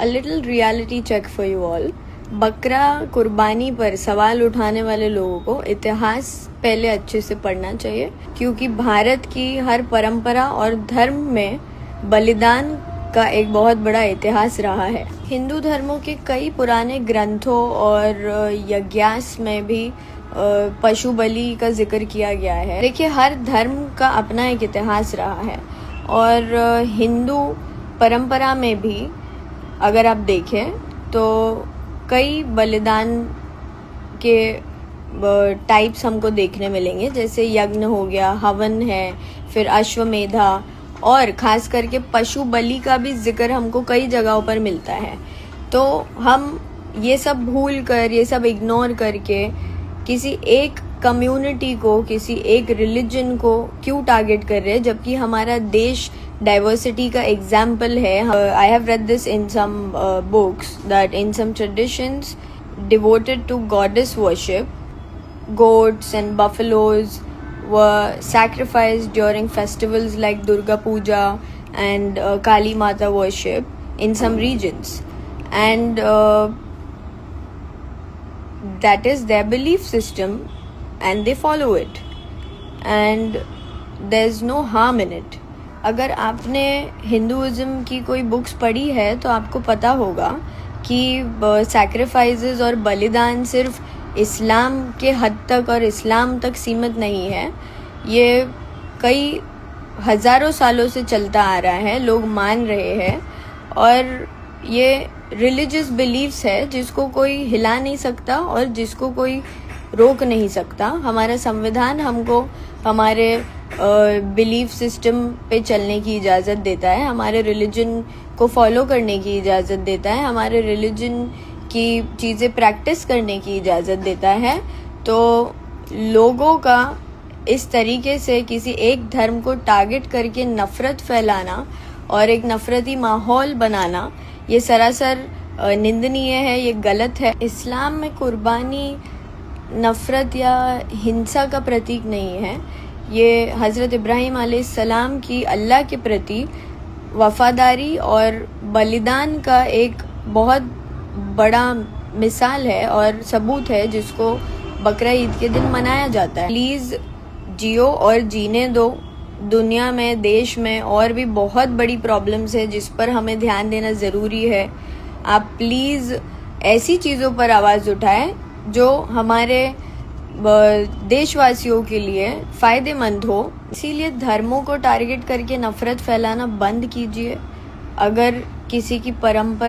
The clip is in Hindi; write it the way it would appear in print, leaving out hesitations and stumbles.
A little reality check for you all. बकरा कुर्बानी पर सवाल उठाने वाले लोगों को इतिहास पहले अच्छे से पढ़ना चाहिए, क्योंकि भारत की हर परंपरा और धर्म में बलिदान का एक बहुत बड़ा इतिहास रहा है। हिंदू धर्मों के कई पुराने ग्रंथों और यज्ञास में भी पशु बलि का जिक्र किया गया है। देखिए, हर धर्म का अपना एक इतिहास रहा है और हिंदू परंपरा में भी अगर आप देखें तो कई बलिदान के टाइप्स हमको देखने मिलेंगे, जैसे यज्ञ हो गया, हवन है, फिर अश्वमेधा, और खास करके पशु बलि का भी जिक्र हमको कई जगहों पर मिलता है। तो हम ये सब भूल कर, ये सब इग्नोर करके किसी एक कम्युनिटी को, किसी एक रिलीजन को क्यों टारगेट कर रहे हैं, जबकि हमारा देश डाइवर्सिटी का एग्जाम्पल है। I have read this in some books that in some traditions devoted to goddess worship, goats and buffaloes were sacrificed during festivals like Durga Puja and Kali Mata worship in some regions, and that is their belief system and they follow it and there's no harm in it. अगर आपने हिंदुइज्म की कोई बुक्स पढ़ी है तो आपको पता होगा कि सैक्रिफाइसेस और बलिदान सिर्फ इस्लाम के हद तक और इस्लाम तक सीमित नहीं है। ये कई हज़ारों सालों से चलता आ रहा है, लोग मान रहे हैं, और ये रिलीजियस बिलीव्स है जिसको कोई हिला नहीं सकता और जिसको कोई रोक नहीं सकता। हमारा संविधान हमको हमारे बिलीफ सिस्टम पे चलने की इजाज़त देता है, हमारे रिलीजन को फॉलो करने की इजाज़त देता है, हमारे रिलीजन की चीज़ें प्रैक्टिस करने की इजाज़त देता है। तो लोगों का इस तरीके से किसी एक धर्म को टारगेट करके नफ़रत फैलाना और एक नफ़रती माहौल बनाना, ये सरासर निंदनीय है, ये गलत है। इस्लाम में कुर्बानी नफ़रत या हिंसा का प्रतीक नहीं है। ये हज़रत इब्राहीम अलैहिस्सलाम की अल्लाह के प्रति वफ़ादारी और बलिदान का एक बहुत बड़ा मिसाल है और सबूत है, जिसको बकरा ईद के दिन मनाया जाता है। प्लीज़ जियो और जीने दो। दुनिया में, देश में और भी बहुत बड़ी प्रॉब्लम्स है जिस पर हमें ध्यान देना ज़रूरी है। आप प्लीज़ ऐसी चीज़ों पर आवाज़ उठाएं जो हमारे देशवासियों के लिए फ़ायदेमंद हो। इसीलिए धर्मों को टारगेट करके नफ़रत फैलाना बंद कीजिए। अगर किसी की परंपरा